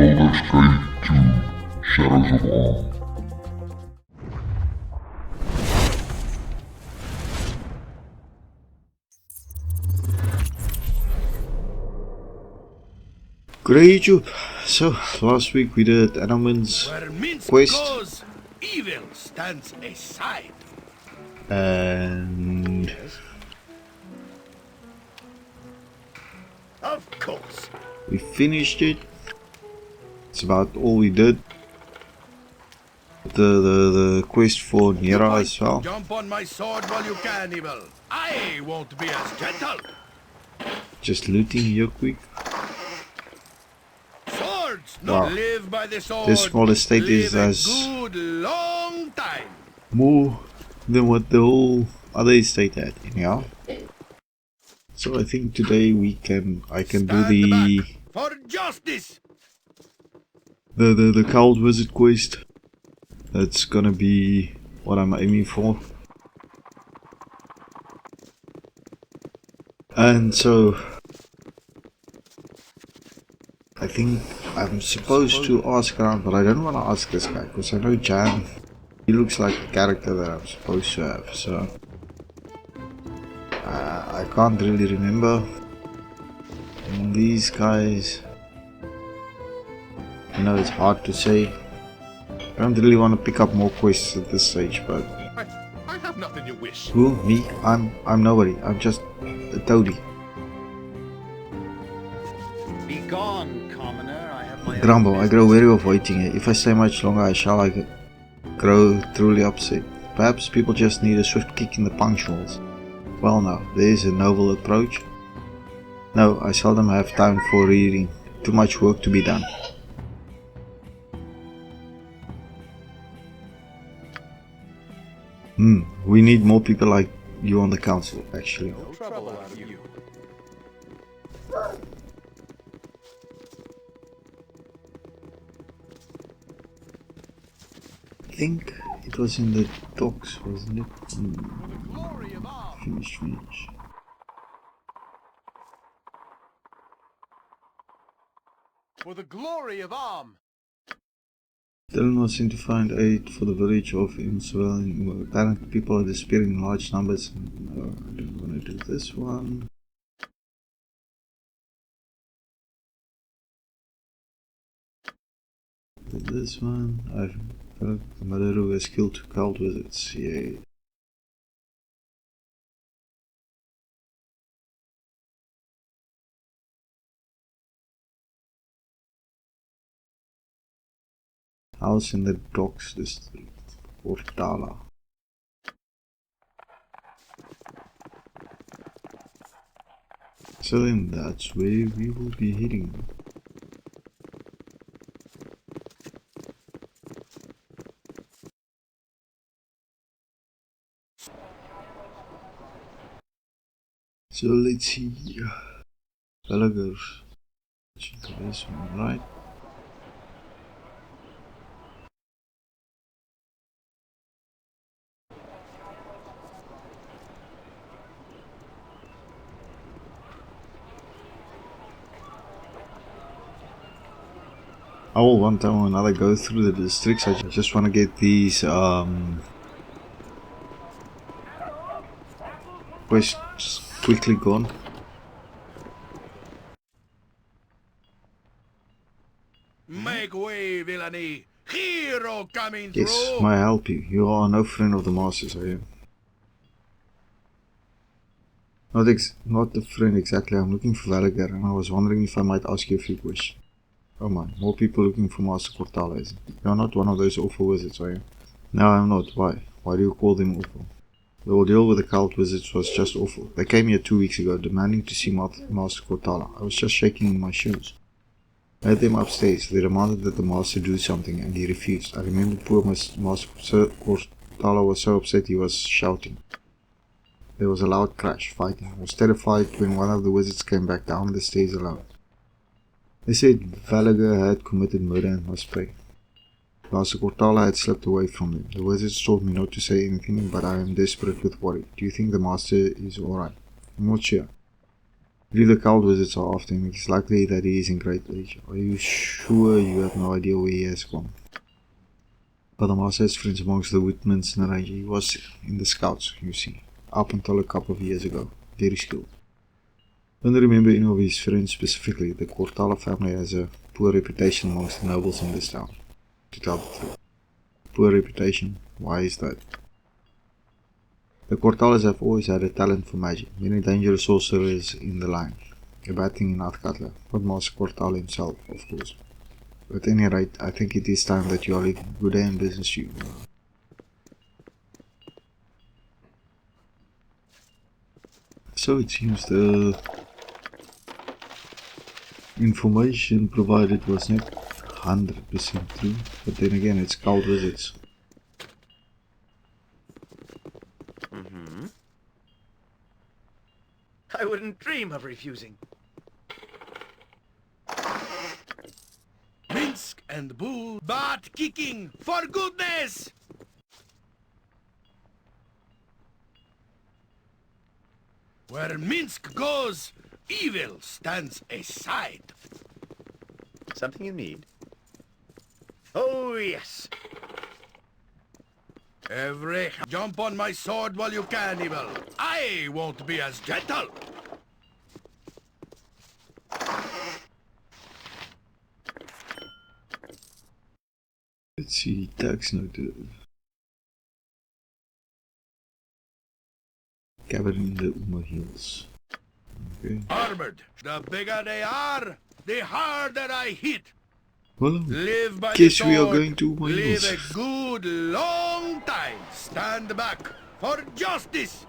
Baldur's Gate 2 Shadows of Arm. Great job. So, last week we did Anomen's Where Minsc quest. goes, evil stands aside. And Of course. we finished it. It's about all we did. The quest for Nalia as well. Jump on my sword while you can, evil. I won't be as gentle. Just looting here quick. Swords Wow. not live by the sword. This small estate live is a as good long time. more than what the whole other estate had, anyhow. So I think today I can do Stand back for justice. the Cult Wizard quest. That's gonna be what I'm aiming for. And so I think I'm supposed to ask around, but I don't want to ask this guy because I know Jan. He looks like a character that I'm supposed to have, so I can't really remember. And these guys, I know it's hard to say. I don't really want to pick up more quests at this stage, but I have nothing you wish. who? Me? I'm nobody. I'm just a toady. Be gone, commoner. I have my Grumble, own I grow business weary to of do. waiting here. If I stay much longer, I shall grow truly upset. Perhaps people just need a swift kick in the punctuals. Well now, there is a noble approach. No, I seldom have time for reading. Too much work to be done. We need more people like you on the council, actually. No trouble out of you. I think it was in the docks, wasn't it? Glory of all. Finish. For the glory of Arm. Dylan was sent to find aid for the village of Imswell. Apparently people are disappearing in large numbers. No, I don't want to do this one. Do this one. I've got a mother who has killed 2 cult wizards. Yay. House in the docks district. Portala. So then that's where we will be heading. So let's see. Baldurs. This one, right? I will one time or another go through the districts. I just want to get these quests quickly gone. Make way, villainy. Hero coming Yes, through. may I help you? You are no friend of the masters, are you? Not a friend exactly. I'm looking for Valgar, and I was wondering if I might ask you a few questions. Oh man, more people looking for Master Cortala, isn't it? You're not one of those awful wizards, are you? No, I'm not. Why? Why do you call them awful? The ordeal with the cult wizards was just awful. They came here 2 weeks ago, demanding to see Master Cortala. I was just shaking in my shoes. I had them upstairs. They demanded that the master do something, and he refused. I remember poor Master Cortala was so upset he was shouting. There was a loud crash, fighting. I was terrified when one of the wizards came back down the stairs alone. They said Valgar had committed murder and must pay. Master Cortala had slipped away from them. The wizards told me not to say anything, but I am desperate with worry. Do you think the master is alright? I'm not sure. If the cult visits are after him, it's likely that he is in great age. Are you sure you have no idea where he has gone? But the master has friends amongst the woodmans and the ranger. He was in the scouts, you see, up until a couple of years ago. Very skilled. Don't remember any of his friends specifically. The Cortala family has a poor reputation amongst the nobles in this town, to tell the truth. Poor reputation? Why is that? The Cortalas have always had a talent for magic. Many dangerous sorcerers in the line. A bad thing in Athkatla, not Master Cortala himself, of course. At any rate, I think it is time that you are leaving. Good day and business to you. So it seems the information provided was not 100% true, but then again it's cult visits. I wouldn't dream of refusing. Minsc and bull, butt kicking, for goodness! Where Minsc goes, evil stands aside. Something you need? Oh, yes. Every jump on my sword while you can, evil. I won't be as gentle. Let's see, tax noted. Cabin in the Umar Hills. Okay. Armored. The bigger they are, the harder I hit. Well, Live by guess the we are sword. going to Umar Live Hills. a good long time. Stand back for justice.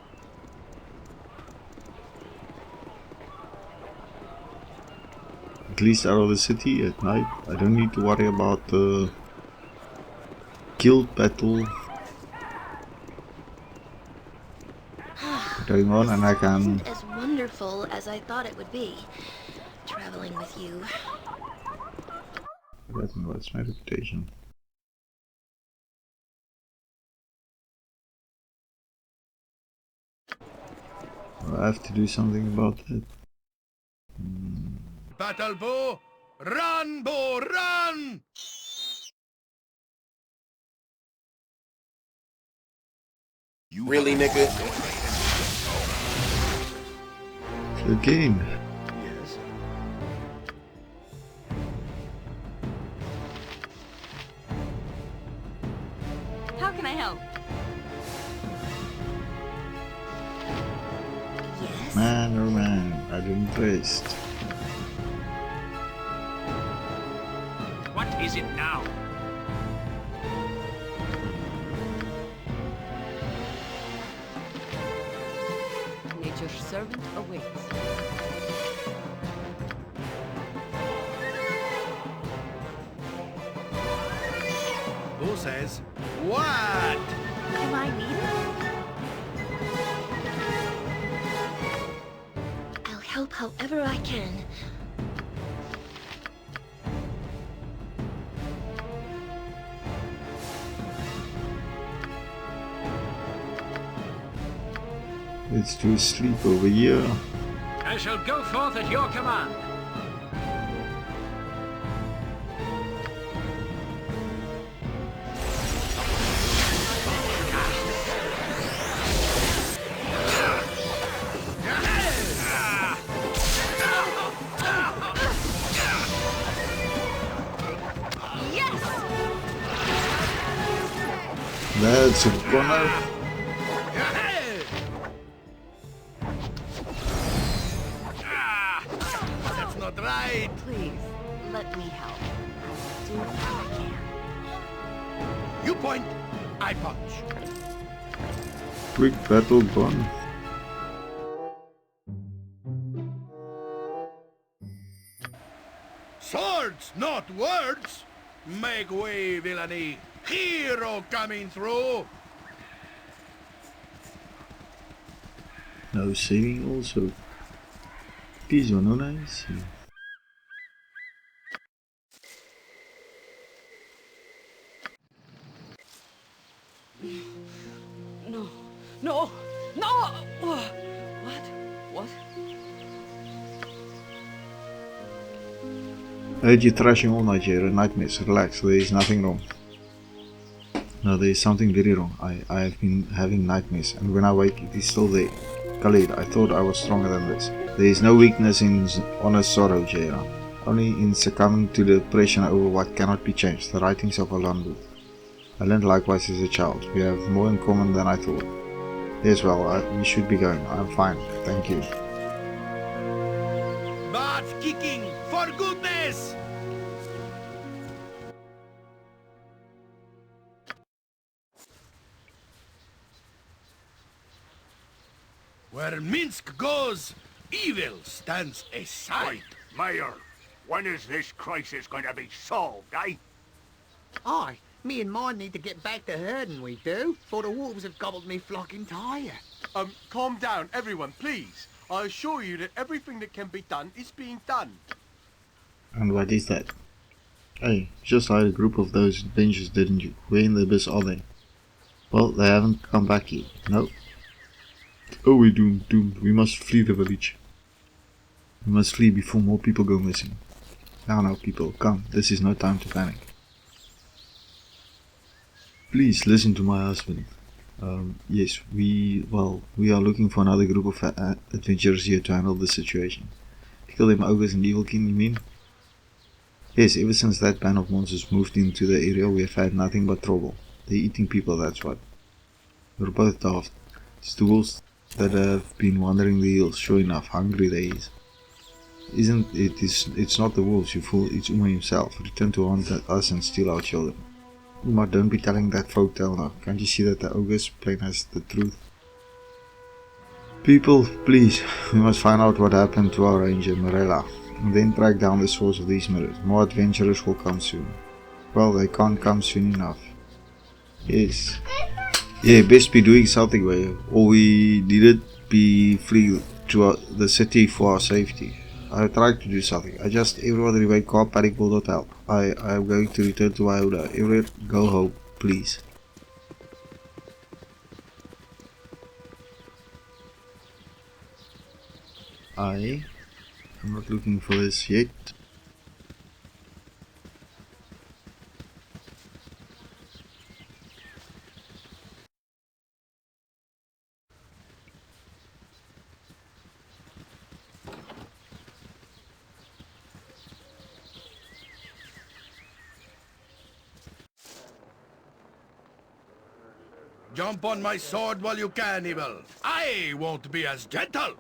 At least out of the city at night. I don't need to worry about the guild battle going on, and I can. It isn't as wonderful as I thought it would be, traveling with you. I don't know what's my reputation. I have to do something about that. Battle bow. Run, bow, run! Really, nigga? Again. Yes. How can I help? Yes? Man, oh man, I'm impressed. What is it now? Nature's servant awaits. Who says what? Do I need it? I'll help however I can. Let's do a sleep over here. I shall go forth at your command. That's a corner. That's not right. Please, let me help. I will do what I can. You point, I punch. Quick battle gone. Swords, not words. Make way, villainy. Hero coming through. No saving also. These are no nice. No, no, no! What? What? I heard you thrashing all night, Jaheira. Nightmares. Relax, there is nothing wrong. No, there is something very wrong. I have been having nightmares, and when I wake, it is still there. Khalid, I thought I was stronger than this. There is no weakness in honest sorrow, Jaheira. Only in succumbing to the oppression over what cannot be changed. The writings of Alandu. I learned likewise as a child. We have more in common than I thought. Yes, well, we should be going. I'm fine. Thank you. Butt kicking, for goodness! Where Minsc goes, evil stands aside. Mayor, when is this crisis going to be solved, eh? Aye, me and mine need to get back to herding, we do, for the wolves have gobbled me flock entire. Calm down, everyone, please. I assure you that everything that can be done is being done. And what is that? Hey, just hired a group of those adventurers, didn't you? Where in the abyss are they? Well, they haven't come back yet. No. Oh, we're doomed. We must flee the village. We must flee before more people go missing. Now, people, come. This is no time to panic. Please listen to my husband. Yes, we are looking for another group of adventurers here to handle the situation. Kill them ogres and evil king, you mean? Yes, ever since that band of monsters moved into the area, we have had nothing but trouble. They're eating people, that's what. We're both daft. It's the wolves that have been wandering the hills, sure enough, hungry they is. It's not the wolves, you fool, it's Umar himself. Return to haunt us and steal our children. Umar, don't be telling that folktale now. Can't you see that the ogres plain as the truth? People, please, we must find out what happened to our ranger, Morella, and then track down the source of these mirrors. More adventurers will come soon. Well, they can't come soon enough. Yes. Yeah, best be doing something, way, or we needed be flee to the city for our safety. I tried to do something. Everyone remain calm, panic will not help. I am going to return to my owner. Everyone, go home, please. I'm not looking for this yet. Jump on my sword while you can, evil. I won't be as gentle.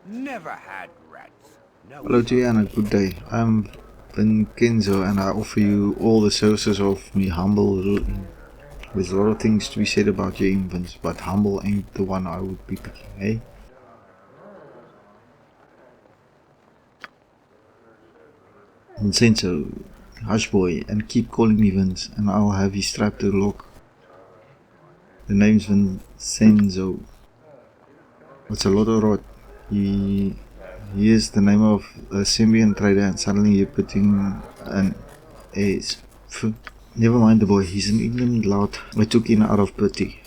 Never had rats. No. Hello to you and a good day. I'm Vincenzo and I offer you all the services of me humble. There's a lot of things to be said about your infants, but humble ain't the one I would be picking, eh? Vincenzo, hush boy, and keep calling me Vince, and I'll have you strapped to the lock. The name's Vincenzo. What's a lot of rot? He is the name of a Symbian trader, and suddenly you're putting an S. Never mind the boy, he's an ignorant lout I took in out of pity.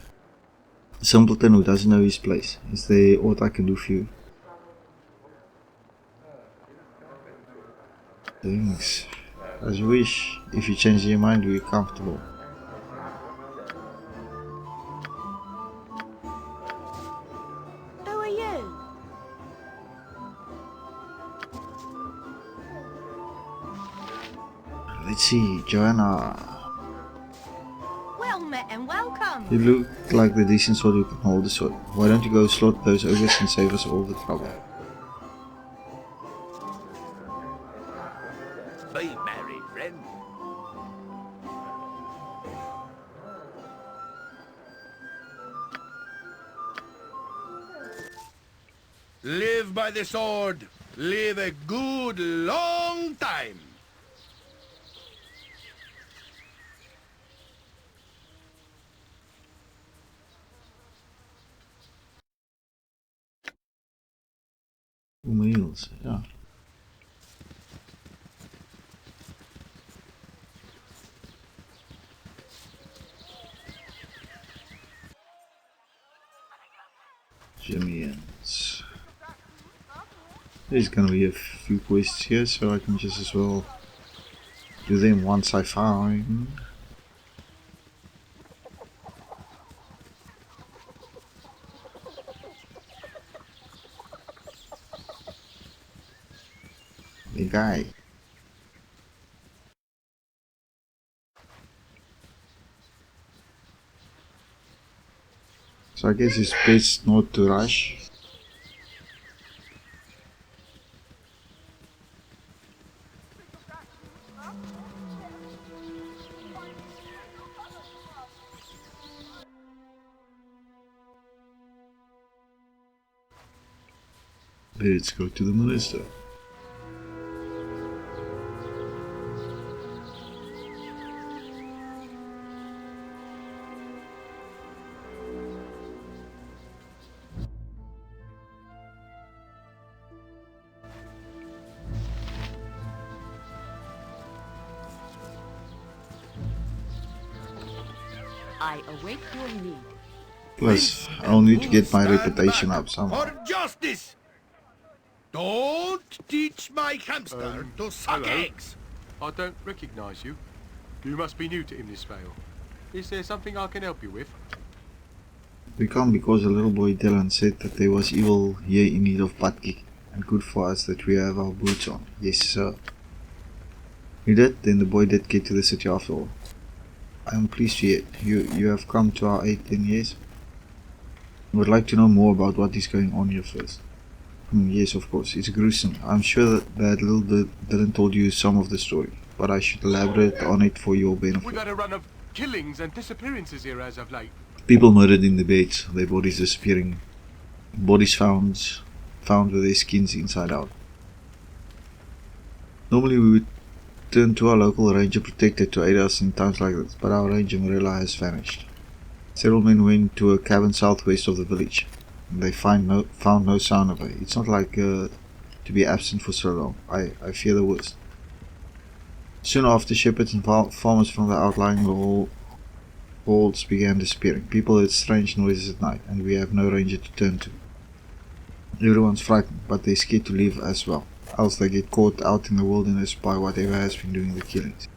A simpleton who doesn't know his place. Is there aught I can do for you? Thanks. As you wish. If you change your mind, we're comfortable. Who are you? Let's see, Joanna. Well met and welcome. You look like the decent sort who can hold a sword. Why don't you go slaughter those ogres and save us all the trouble? Be merry, friend. Live by the sword. Live a good long time. Umar Hills, ja. Jimmy's. There's gonna be a few quests here, so I can just as well do them once I find. The guy. So I guess it's best not to rush. Let's go to the minister. I await your need. Plus, I'll need to get my reputation up somehow. For justice! Don't teach my hamster to suck hello. eggs! I don't recognise you. You must be new to Innisfail. Is there something I can help you with? We come because a little boy Dylan said that there was evil here in need of butt kicking, and good for us that we have our boots on. Yes, sir. He did, then the boy did get to the city after all. I am pleased to hear you have come to our aid then, yes? I would like to know more about what is going on here first. Yes, of course, it's gruesome. I'm sure that little Dylan told you some of the story, but I should elaborate on it for your benefit. We've had a run of killings and disappearances here as of late. People murdered in the beds, their bodies disappearing. Bodies found with their skins inside out. Normally we would turn to our local ranger protector to aid us in times like this, but our ranger Morella has vanished. Several men went to a cabin southwest of the village, and they found no sign of her. It's not like to be absent for so long. I fear the worst. Soon after, shepherds and farmers from the outlying halls began disappearing. People heard strange noises at night, and we have no ranger to turn to. Everyone's frightened, but they're scared to leave as well, else they get caught out in the wilderness by whatever has been doing the killings.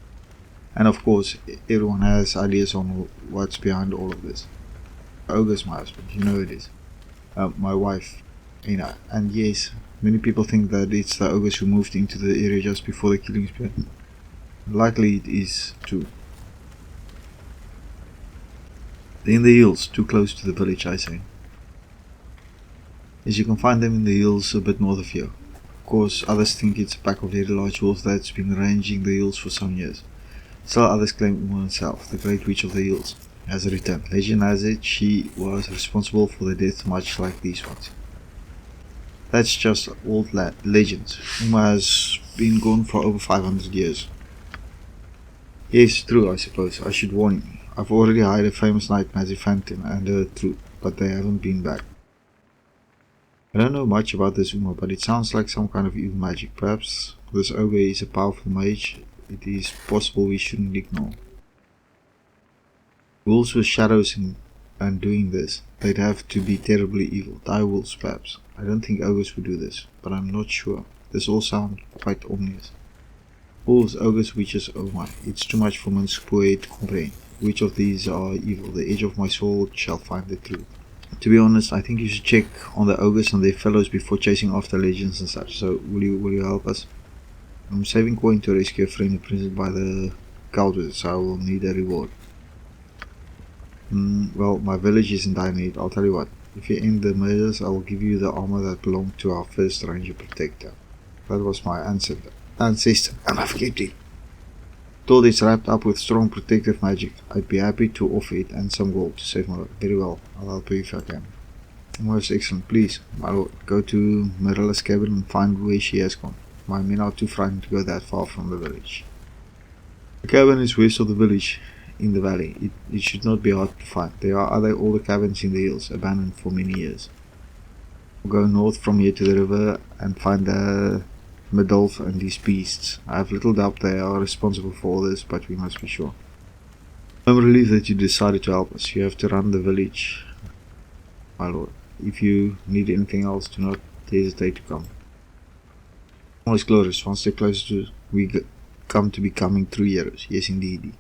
And of course, everyone has ideas on what's behind all of this. Ogre's my husband, you know it is. My wife, Ina. And yes, many people think that it's the ogres who moved into the area just before the killings began. Likely it is too. They're in the hills, too close to the village, I say. Yes, you can find them in the hills a bit north of here. Of course, others think it's a pack of very large wolves that's been ranging the hills for some years. Still others claim Umar himself, the great witch of the hills, has returned. Legend has it she was responsible for the death much like these ones. That's just old legends. Umar has been gone for over 500 years. Yes, true, I suppose. I should warn you. I've already hired a famous night magic phantom and her troop, but they haven't been back. I don't know much about this Umar, but it sounds like some kind of evil magic. Perhaps this ogre is a powerful mage. It is possible we shouldn't ignore. Wolves with shadows and doing this, they'd have to be terribly evil. Dire wolves perhaps. I don't think ogres would do this, but I'm not sure. This all sounds quite ominous. Wolves, ogres, witches, oh my, it's too much for Minsc poor head to comprehend. Which of these are evil? The edge of my soul shall find the truth. To be honest, I think you should check on the ogres and their fellows before chasing after legends and such. So will you help us? I'm saving coin to rescue a friend imprisoned by the Baldurs, so I will need a reward. Well, my village is in dire need. I'll tell you what. If you end the murders, I will give you the armor that belonged to our first ranger protector. That was my ancestor, and I've kept it. Though it's wrapped up with strong protective magic, I'd be happy to offer it and some gold to save my life. Very well, I'll help you if I can. Most excellent. Please, my lord, go to Morella's cabin and find where she has gone. My men are too frightened to go that far from the village. The cabin is west of the village, in the valley. It should not be hard to find. There are other older cabins in the hills, abandoned for many years. We'll go north from here to the river and find the Medolf and these beasts. I have little doubt they are responsible for all this, but we must be sure. I'm relieved that you decided to help us. You have to run the village, my lord. If you need anything else, do not hesitate to come. Always glorious, one step closer to we come to becoming true heroes. Yes, indeed.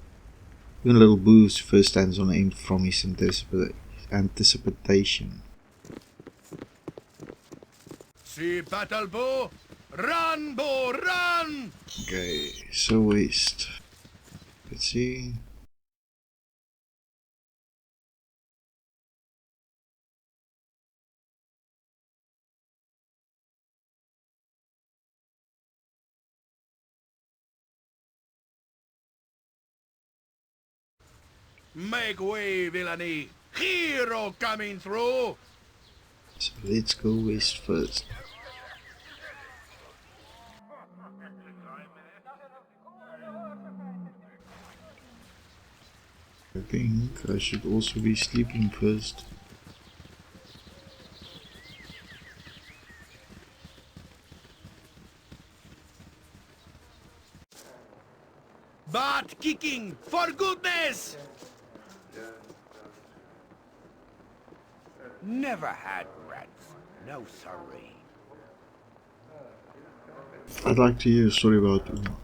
Even little Boo's first stands on the end from his anticipation. See battle bow, run bow, run! Okay, so west. Let's see. Make way, villainy! Hero coming through! So let's go west first. I think I should also be sleeping first. Butt kicking, for goodness! Never had rats. No sorry. I'd like to hear a story about Umar.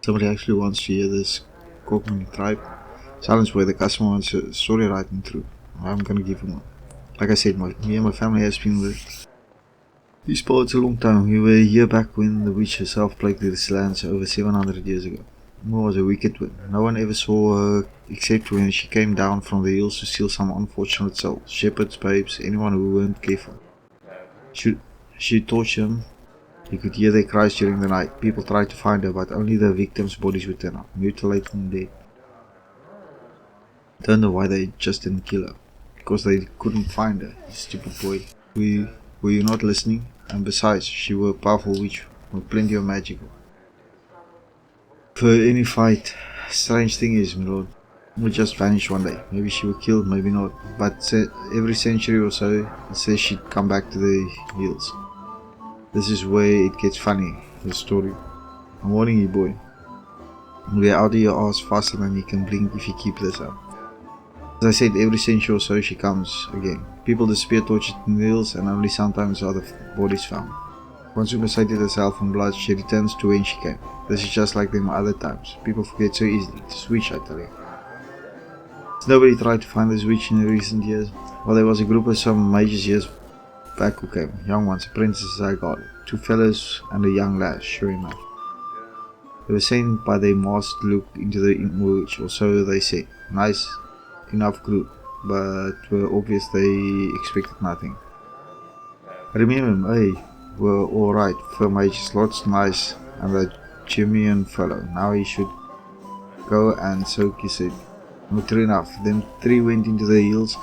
Somebody actually wants to hear this Cockman tribe. Silence where the customer wants a story writing through. I'm gonna give him one. Like I said, me and my family has been with these parts a long time. We were here back when the witch herself plagued these lands over 700 years ago. Umar was a wicked one. No one ever saw her except when she came down from the hills to steal some unfortunate souls. Shepherds, babes, anyone who weren't careful. She tortured them. You could hear their cries during the night. People tried to find her, but only the victims' bodies would turn up, mutilated and dead. Don't know why they just didn't kill her. Because they couldn't find her, you stupid boy. Were you not listening? And besides, she was a powerful witch with plenty of magic. For any fight, strange thing is, my lord, we just vanished one day. Maybe she was killed, maybe not. But every century or so, it says she'd come back to the hills. This is where it gets funny, the story. I'm warning you, boy. We're out of your ass faster than you can blink if you keep this up. As I said, every century or so she comes again. People disappear tortured in the hills and only sometimes are the bodies found. Once Umar sated herself on blood, she returns to when she came. This is just like them other times. People forget so easily. It's witch, I tell you. Has nobody tried to find this witch in recent years? Well, there was a group of some mages years back who came. Young ones, apprentices I got. 2 fellows and a young lad, sure enough. They were sent by their master to look into the witch, or so they said. Nice enough group, but were obvious they expected nothing. I remember him, were alright, for mages, lots nice, and a genuine fellow. Now he should go, and so he said. Not true enough, them 3 went into the hills.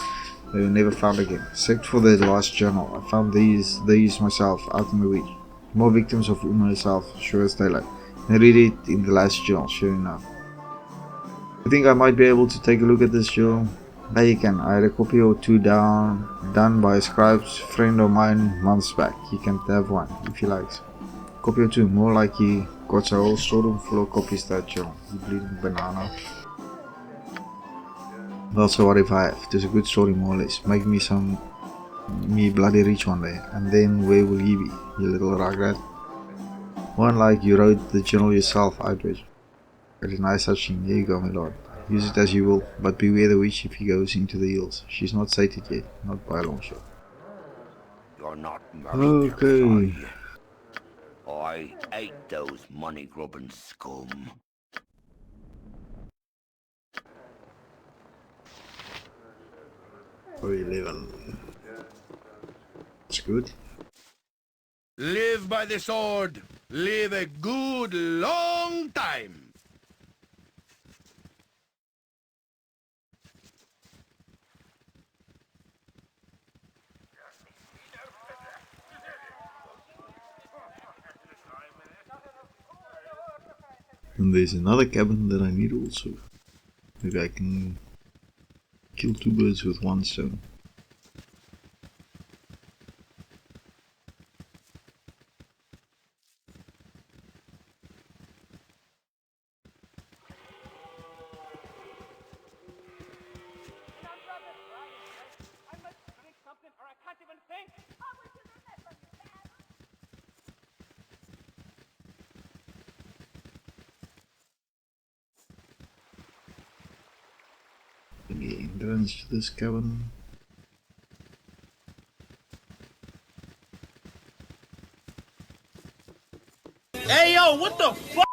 They were never found again, except for the last journal. I found these myself out in the week. More victims of Umar herself, sure as daylight. I read it in the last journal, sure enough. I think I might be able to take a look at this journal. There you can. I had a copy or 2 done by a scribe's friend of mine months back. You can have one if he likes. Copy or 2, more like he got a whole storeroom full of copies that journal. You bleeding banana. Well, so what if I have? It is a good story, more or less. Make me bloody rich one day. And then where will you be, you little rugrat? One like you wrote the journal yourself, outrage. Very nice such thing. Here you go, my lord. Use it as you will, but beware the witch if he goes into the hills. She's not sated yet, not by a long shot. You're not married. Okay. I hate those money-grubbing scum. For 11. It's good. Live by the sword. Live a good long time. And there's another cabin that I need also. Maybe I can kill 2 birds with 1 stone. the entrance to this cabin. Hey yo, what the fuck?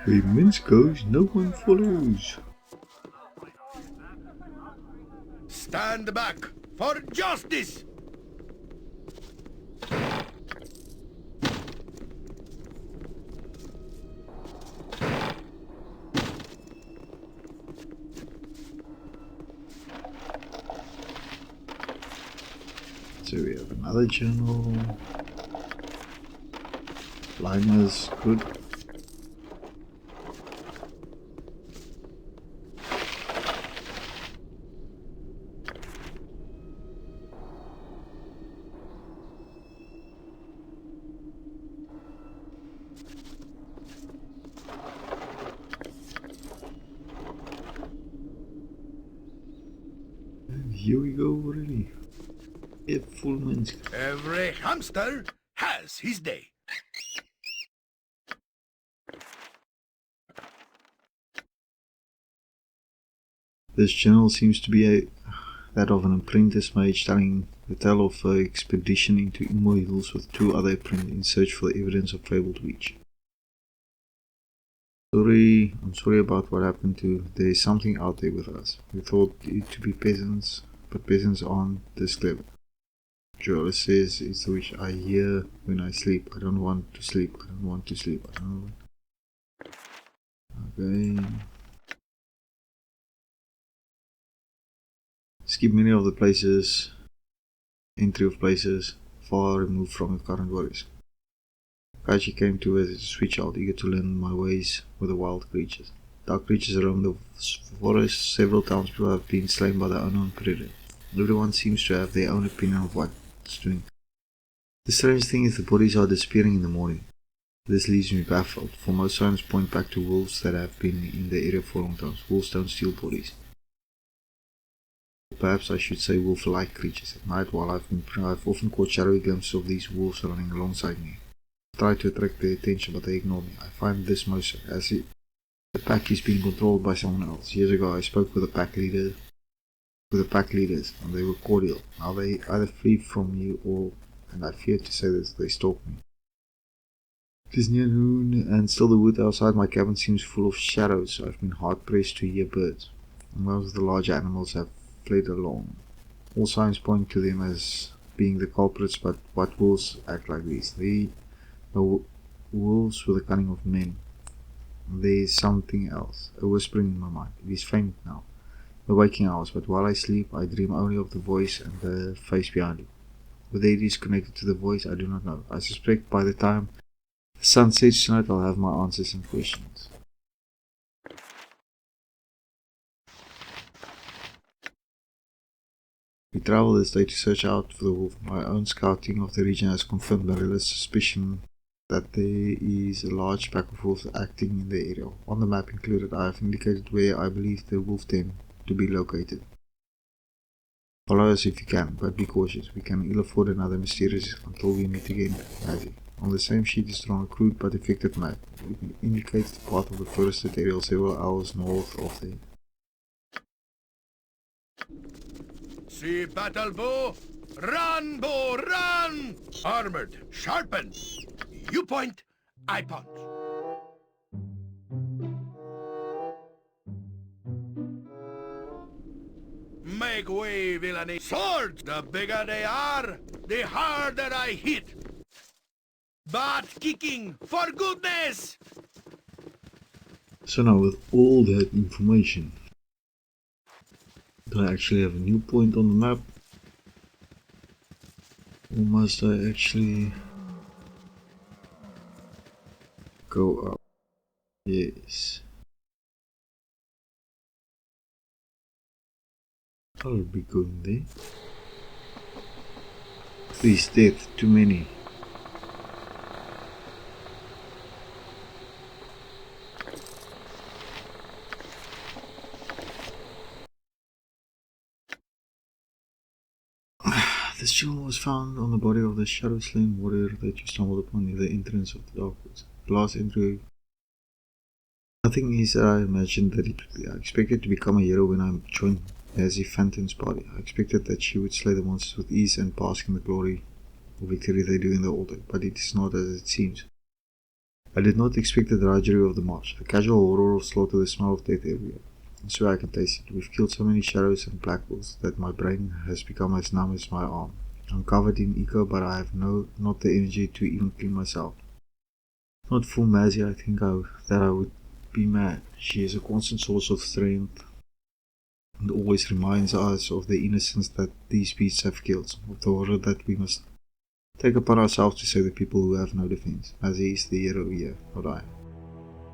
Where Minsc goes, no one follows. Stand back for justice! So we have another journal. Liners, good. And here we go already. A full Minsc. Every hamster has his day. This journal seems to be that of an apprentice mage telling the tale of an expedition into Umar Hills with 2 other apprentices in search for the evidence of fabled witch. I'm sorry about what happened to. There is something out there with us. We thought it to be peasants, but peasants aren't this clever. Joella says it's the witch I hear when I sleep. I don't want to sleep. I don't want to sleep. I don't know. Okay. Skip many of the places, entry of places, far removed from the current worries. Kachi came to visit a sweet child, eager to learn my ways with the wild creatures. Dark creatures roam the forest. Several townspeople have been slain by the unknown predator. Everyone seems to have their own opinion of what's doing. The strange thing is the bodies are disappearing in the morning. This leaves me baffled, for most signs point back to wolves that have been in the area for long time. Wolves don't steal bodies. Perhaps I should say wolf-like creatures. At night, while I've often caught shadowy glimpses of these wolves running alongside me. I try to attract their attention, but they ignore me. I find this most as if the pack is being controlled by someone else. Years ago, I spoke with the pack leaders, and they were cordial. Now they either flee from me and I fear to say this, they stalk me. It is near noon, and still the wood outside my cabin seems full of shadows. I've been hard-pressed to hear birds. Most of the larger animals have fled along. All signs point to them as being the culprits, but what wolves act like these? The wolves with the cunning of men. There is something else, a whispering in my mind. It is faint now, the waking hours, but while I sleep, I dream only of the voice and the face behind it. Whether it is connected to the voice, I do not know. I suspect by the time the sun sets tonight, I'll have my answers and questions. We travel this day to search out for the wolf. My own scouting of the region has confirmed Marilla's suspicion that there is a large pack of wolves acting in the area. On the map included, I have indicated where I believe the wolf den to be located. Follow us if you can, but be cautious. We can ill afford another mysterious until we meet again. Nalia. On the same sheet is drawn a crude but effective map. It indicates the path of the forested area several hours north of there. See battle bow? Run, bow, run! Armored, sharpened. You point, I punch. Make way, villainy. Swords! The bigger they are, the harder I hit. Butt kicking, for goodness! So now with all that information, do I actually have a new point on the map? Or must I actually go up? Yes. I'll be going there. Please, death, too many. This jewel was found on the body of the shadow-slain warrior that you stumbled upon near the entrance of the Darkwoods. The last entry. Nothing is I imagined that it would be. I expected to become a hero when I joined Mazzy Phantom's party. I expected that she would slay the monsters with ease and bask in the glory of victory they do in the altar, but it is not as it seems. I did not expect the drudgery of the march, the casual horror of slaughter, the smell of death everywhere. I swear I can taste it. We've killed so many shadows and black wolves that my brain has become as numb as my arm. I'm covered in echo, but I have not the energy to even clean myself. Not for Mazzy, I think that I would be mad. She is a constant source of strength and always reminds us of the innocence that these beasts have killed, of the horror that we must take upon ourselves to save the people who have no defense. Mazzy is the hero here, not I.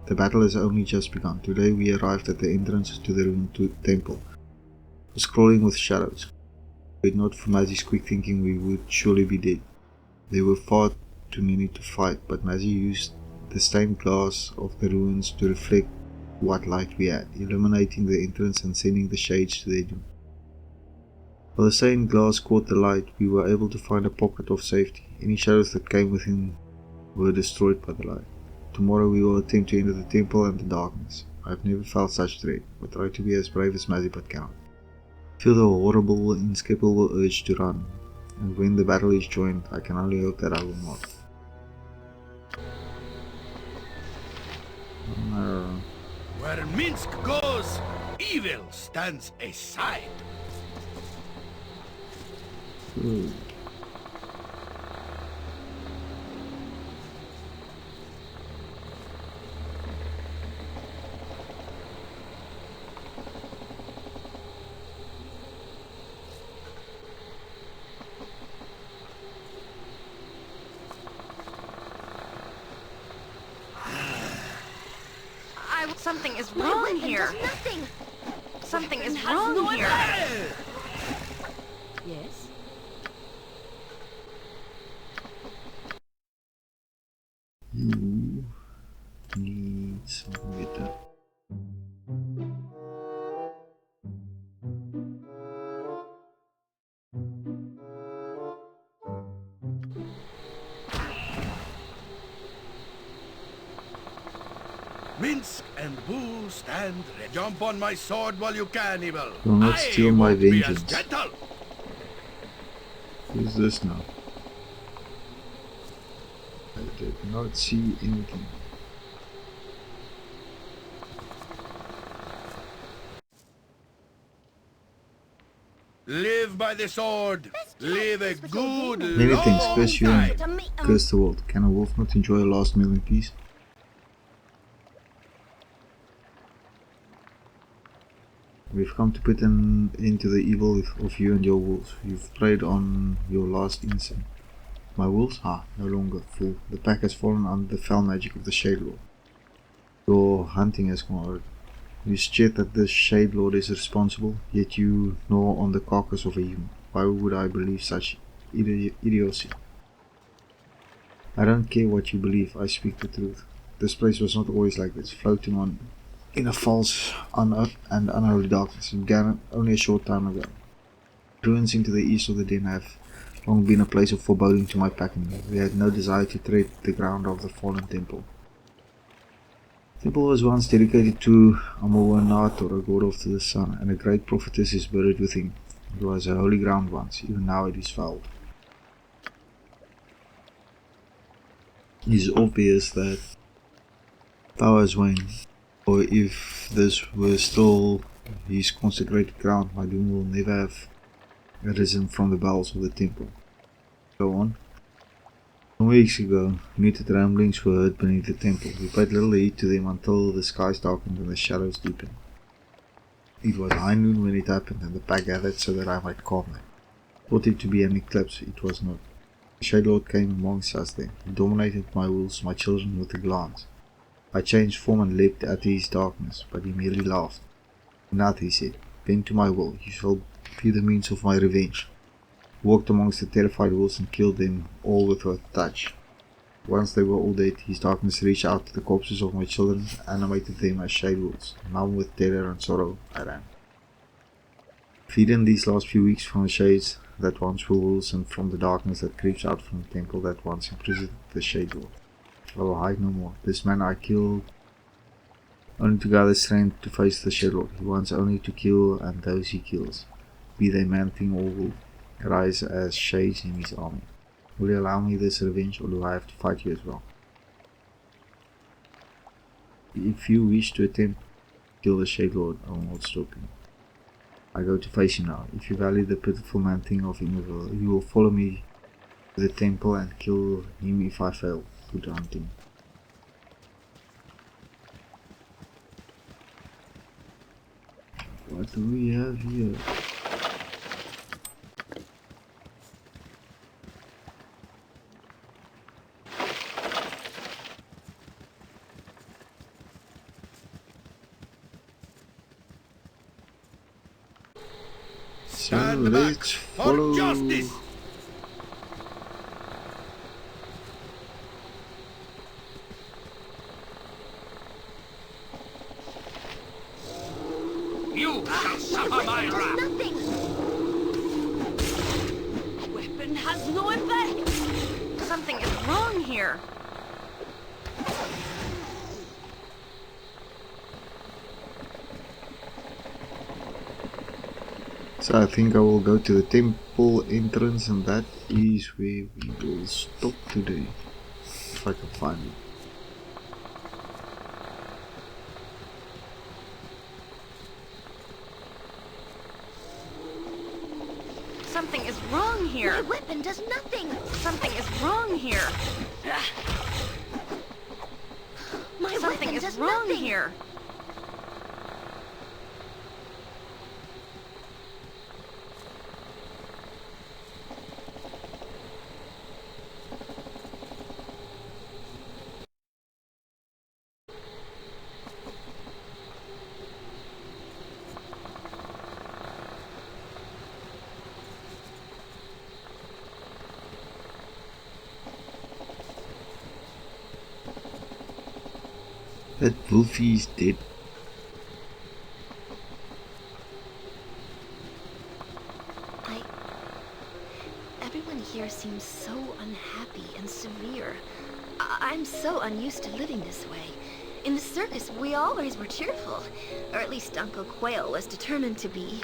The battle has only just begun. Today we arrived at the entrance to the ruined temple. It was crawling with shadows. Were it not for Mazzy's quick thinking, we would surely be dead. There were far too many to fight, but Mazzy used the stained glass of the ruins to reflect what light we had, illuminating the entrance and sending the shades to their doom. While the stained glass caught the light, we were able to find a pocket of safety. Any shadows that came within were destroyed by the light. Tomorrow we will attempt to enter the temple and the darkness. I have never felt such dread. I try to be as brave as Mazzy but cannot. I feel the horrible, inescapable urge to run, and when the battle is joined, I can only hope that I will not. Where Minsc goes, evil stands aside. Something is wrong here. Nothing. Something is wrong here. Yes? You need something better. Minsc and Boo stand ready. Jump on my sword while you can, evil. Do not steal my vengeance. Gentle. Who's this now? I did not see anything. Live by the sword. Live a good, Many long things. Curse you time. and curse the world. Can a wolf not enjoy a last meal in peace? We've come to put an end to the evil of you and your wolves. You've preyed on your last innocent. My wolves? Ah, no longer. Fool. The pack has fallen under the fell magic of the Shade Lord. Your hunting has gone over. You suggest that the Shade Lord is responsible, yet you gnaw on the carcass of a human. Why would I believe such idiocy? I don't care what you believe, I speak the truth. This place was not always like this, floating on in a false and unholy darkness. It began only a short time ago. Ruins into the east of the den have long been a place of foreboding to my pack and me. We had no desire to tread the ground of the fallen temple. The temple was once dedicated to Anomen, or a god of the sun, and a great prophetess is buried within. It was a holy ground once, even now it is fouled. It is obvious that power has waned, or if this were still his consecrated ground, my doom will never have arisen from the bowels of the temple. Go on. Some weeks ago, muted ramblings were heard beneath the temple. We paid little heed to them until the skies darkened and the shadows deepened. It was high noon when it happened, and the pack gathered so that I might calm them. I thought it to be an eclipse. It was not. The Shade Lord came amongst us then. He dominated my wolves, my children, with a glance. I changed form and leapt at his darkness, but he merely laughed. Not, he said, bend to my will. You shall be the means of my revenge. He walked amongst the terrified wolves and killed them all with a touch. Once they were all dead, his darkness reached out to the corpses of my children, animated them as shade wolves. Numb with terror and sorrow, I ran. Feeding these last few weeks from the shades that once rules, and from the darkness that creeps out from the temple that once imprisoned the Shade Lord. I will hide no more. This man I killed only to gather strength to face the Shade Lord. He wants only to kill, and those he kills, be they man, thing or wolf, rise as shades in his army. Will you allow me this revenge, or do I have to fight you as well? If you wish to attempt to kill the Shade Lord, I will not stop you. I go to face you now. If you value the pitiful man thing of Inverville, you will follow me to the temple and kill him if I fail. Good hunting. What do we have here? Stand back for justice! You shall suffer my wrath! Nothing! Weapon has no effect! Something is wrong here. So I think I will go to the temple entrance, and that is where we will stop today, if I can find it. Something is wrong here. My weapon does nothing! Something is wrong here. My Something weapon is does wrong nothing! here. That Wolfie is dead. Everyone here seems so unhappy and severe. I'm so unused to living this way. In the circus, we always were cheerful. Or at least Uncle Quail was determined to be.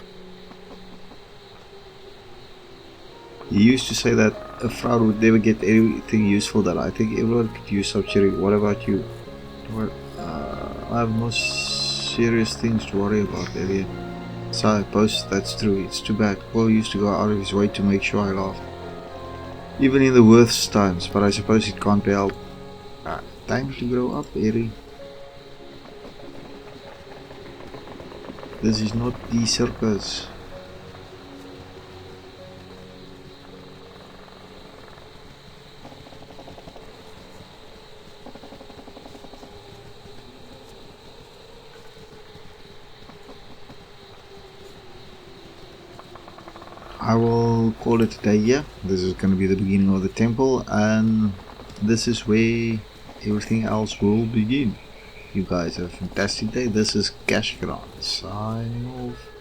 He used to say that a fraud would never get anything useful done. I think everyone could use some cheering. What about you? Well, I have more serious things to worry about, Elliot. So I suppose that's true. It's too bad. Quail used to go out of his way to make sure I laughed. Even in the worst times, but I suppose it can't be helped. Time to grow up, Aerie. This is not the circus. I will call it a day here. This is going to be the beginning of the temple, and this is where everything else will begin. You guys have a fantastic day. This is Gash Kadan signing off.